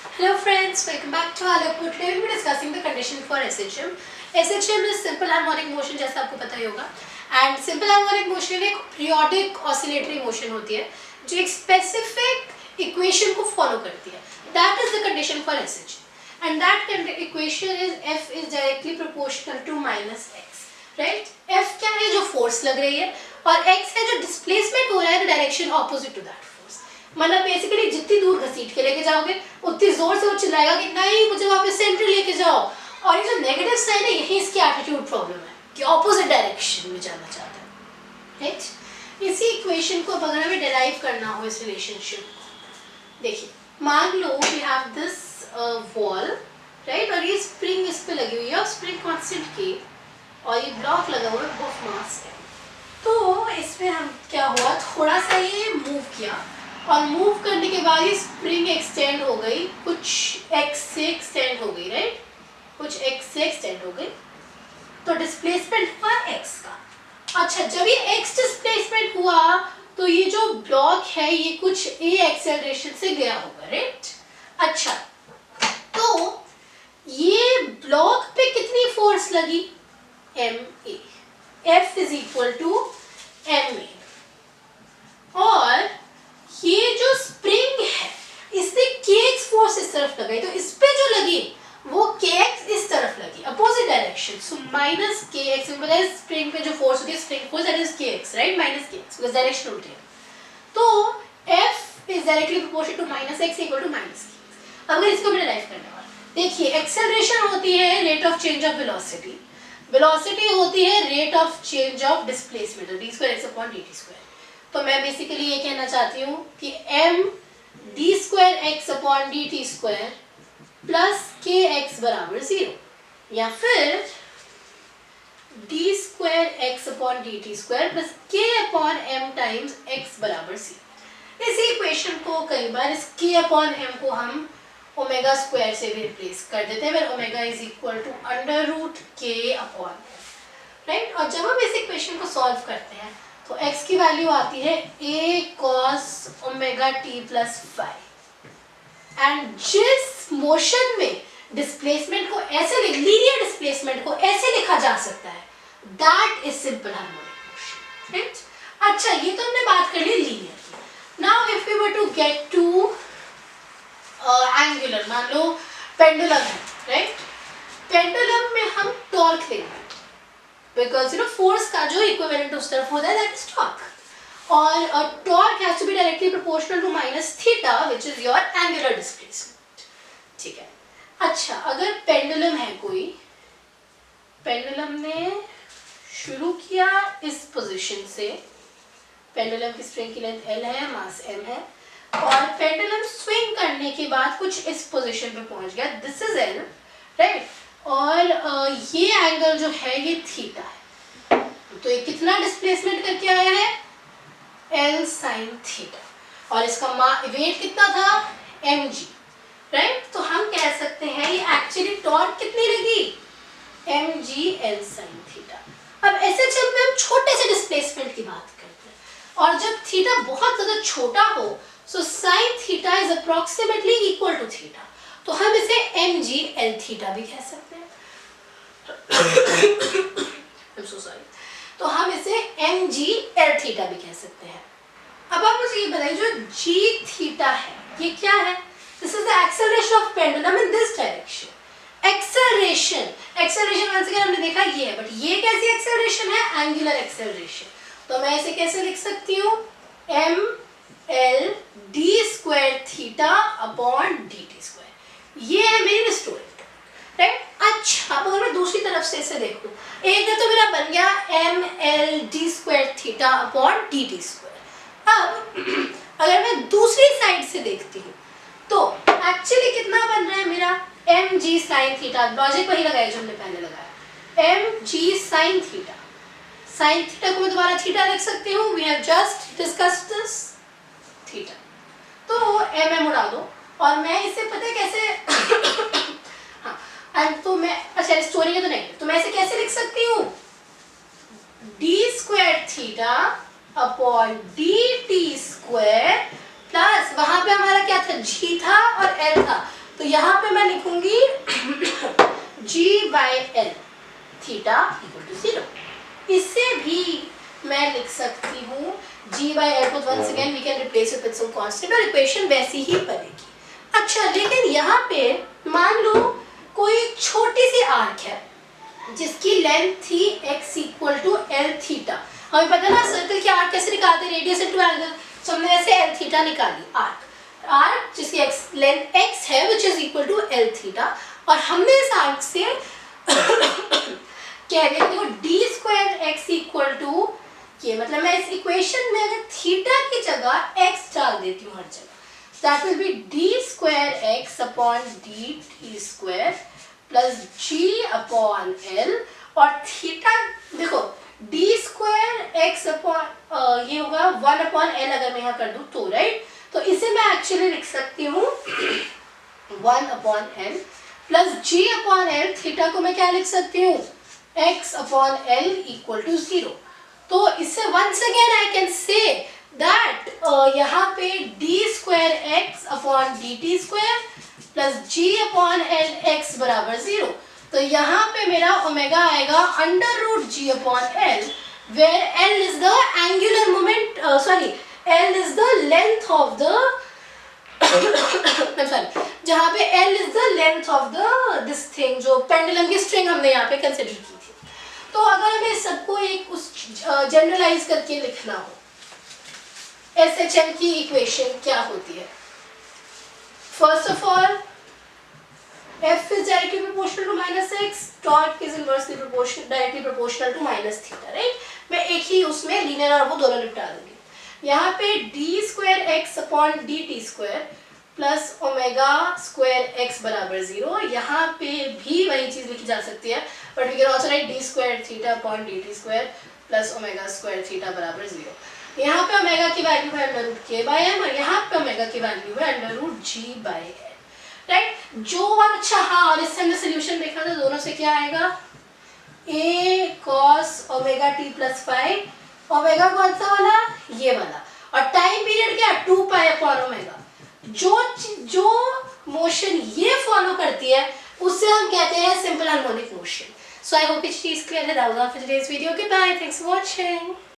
Hello friends, welcome back to Alakpur. Today we will be discussing the condition for SHM. SHM is simple harmonic motion जैसा आपको पता ही होगा. And simple harmonic motion एक periodic oscillatory motion होती है जो एक specific equation को follow करती है. That is the condition for SHM. And that equation is F is directly proportional to minus x. Right? F क्या है जो force लग रही है और x है जो displacement हो रहा है direction opposite to that. मतलब बेसिकली जितनी दूर घसीट के लेके जाओगे उतनी जोर से वो चिल्लाएगा कि नहीं मुझे वापस सेंटर लेके जाओ. और ये जो नेगेटिव साइन है यही इसकी एटीट्यूड प्रॉब्लम है कि ऑपोजिट डायरेक्शन में जाना चाहता है. राइट. इसी इक्वेशन को अगर हमें डिराइव करना हो इस रिलेशनशिप को, देखिए मान लो we have this wall right और ये स्प्रिंग इस पे लगी हुई है और स्प्रिंग कांस्टेंट के और ये ब्लॉक लगा हुआ है ऑफ मास है. तो इसमें हम क्या हुआ थोड़ा सा ये मूव किया और मूव करने के बाद ये स्प्रिंग एक्सटेंड हो गई कुछ x से एक्सटेंड हो गई. राइट. कुछ x से एक्सटेंड हो गई तो डिस्प्लेसमेंट हुआ x का. अच्छा जब ये x डिस्प्लेसमेंट हुआ तो ये जो ब्लॉक है ये कुछ a एक्सेलरेशन से गया होगा. राइट. अच्छा तो ये ब्लॉक पे कितनी फोर्स लगी ma. F is equal to ma और ये जो स्प्रिंग है इसने kx फोर्स इस तरफ लगाई तो इस पे जो लगी वो kx इस तरफ लगी opposite direction. So minus kx मतलब स्प्रिंग पे जो फोर्स होती है spring force that is kx right minus kx because direction उल्टी है. तो F is directly proportional to minus x equal to minus kx. अब इसको मैं डिराइव करने वाला. देखिए एक्सेलरेशन होती है rate of change of velocity. Velocity होती है rate of change of displacement d square x upon dt square. तो मैं बेसिकली ये कहना चाहती हूँ कि m d square x upon dt square plus के एक्स बराबर 0 या फिर d square x upon dt square plus k upon m times x बराबर 0. इसी इक्वेशन को कई बार इस k अपॉन m को हम ओमेगा स्क्वायर से भी रिप्लेस कर देते हैं. फिर omega is equal to under root k upon right. और जब हम इस इक्वेशन को सॉल्व करते हैं तो x की वैल्यू आती है a cos omega t plus five. And जिस मोशन में डिस्प्लेसमेंट को ऐसे लीनियर डिस्प्लेसमेंट को ऐसे लिखा जा सकता है that is simple harmonic motion. Right. अच्छा ये तो हमने बात कर ली लीनियर की. Now if we were to get to angular, मान लो पेंडुलम है. राइट. पेंडुलम में हम टॉर्क लेंगे because force का जो इक्विवेलेंट उस तरफ होता है that is torque. और torque has to be directly proportional to minus theta which is your angular displacement. ठीक है. अच्छा अगर पेंडुलम है कोई, पेंडुलम ने शुरू किया इस पोजीशन से, पेंडुलम की स्ट्रिंग की लेंथ L है मास m है और पेंडुलम स्विंग करने के बाद कुछ इस पोजीशन पे पहुंच गया. This is L right. और ये एंगल जो है ये थीटा है. तो ये कितना डिस्प्लेसमेंट करके आया है L sin थीटा और इसका वेट कितना था mg. राइट. तो हम कह सकते हैं ये एक्चुअली टॉर्क कितनी लगी mg L sin थीटा. अब SHM में हम छोटे से डिस्प्लेसमेंट की बात करते हैं और जब थीटा बहुत ज्यादा छोटा हो so sin theta is approximately equal to theta. तो हम इसे mg L थीटा भी कह सकते हैं. I'm so sorry. तो हम इसे mg L थीटा भी कह सकते हैं. अब आप मुझे ये बताइए जो g थीटा है ये क्या है. This is the acceleration of pendulum in this direction. Acceleration वैसे क्या हमने देखा ये है बट ये कैसी acceleration है angular acceleration. तो मैं इसे कैसे लिख सकती हूँ m L d square theta upon dt square. ये है मेरी रिस्टोरिंग. राइट. अच्छा अब अगर मैं दूसरी तरफ से इसे देखूं, एक तो मेरा बन गया m l d square theta upon dt square. अब अगर मैं दूसरी साइड से देखती हूँ तो एक्चुअली कितना बन रहा है मेरा mg sin थीटा. लॉजिक वही लगाया जो हमने पहले लगाया mg sin theta. sin theta को मैं दोबारा थीटा लिख सकती हूँ. We have just discussed this theta. तो mm उड़ा दो और मैं इसे पता है कैसे हाँ तो मैं अच्छा स्टोरी है तो नहीं तो मैं इसे कैसे लिख सकती हूँ d square theta upon dt square plus वहां पे हमारा क्या था g था और l था तो यहाँ पे मैं लिखूंगी g/l थीटा इक्वल टू 0। इससे भी मैं लिख सकती हूँ g/l को once again we can replace it with some constant और इक्वेशन वैसी ही बनेगी। अच्छा, लेकिन यहाँ पे मान लो कोई छोटी सी आर्क है जिसकी लेंथ थी x equal to L theta. हमें पता ना सर्कल की आर्क कैसे निकालते हैं, रेडियस इनटू एंगल, तो हमने ऐसे एल थीटा निकाली आर्क जिसकी लेंथ x है which is equal to L theta. और हमने इस आर्क से कह दिया देखो d² x इक्वल टू ये, मतलब मैं इस इक्वेशन में अगर थीटा की जगह x डाल देती हूँ हर जगह, that will be d² x upon dt² plus g upon l। और थीटा देखो d² x upon ये होगा 1 upon l अगर मैं यहाँ कर दूँ तो, राइट। तो इसे मैं एक्चुअली लिख सकती हूँ 1 upon l plus g upon l। Theta को मैं क्या लिख सकती हूँ x upon l equal to 0। तो इससे once again I can say that यहाँ पे d² x upon dt² plus g upon l x बराबर 0। तो यहाँ पे मेरा ओमेगा आएगा under root g upon l, where l is the angular moment, l is the length of the I'm sorry, जहाँ पे l is the length of the this thing, जो pendulum की स्ट्रिंग हमने यहाँ पे कंसिडर की थी। तो अगर हमें सबको एक उस जनरलाइज करके लिखना हो, SHM की इक्वेशन क्या होती है? First of all F is directly proportional to minus x, torque is inversely proportional, directly proportional to minus theta, right? मैं एक ही उसमें लीनियर और वो दोनों निपटा दूंगी। यहाँ पे d² x upon dt² plus omega square x बराबर 0। यहाँ पे भी वही चीज लिखी जा सकती है, but we can also write d² theta upon dt² plus omega square theta बराबर 0। यहाँ पे ओमेगा की वैल्यू है अंडर रूट k/m और यहाँ पे ओमेगा की वैल्यू है अंडर रूट g/l, राइट। जो और अच्छा, हाँ, और इससे हमने सोल्यूशन देखा था, दोनों से क्या आएगा a cos omega t plus 5। Omega कौन सा वाला, ये वाला, और टाइम पीरियड क्या 2π अपॉन ओमेगा। जो मोशन ये फॉलो करती है उससे हम कहते हैं simple harmonic motion. So I hope it is clear है। That was all for today's video. Goodbye, thanks for watching.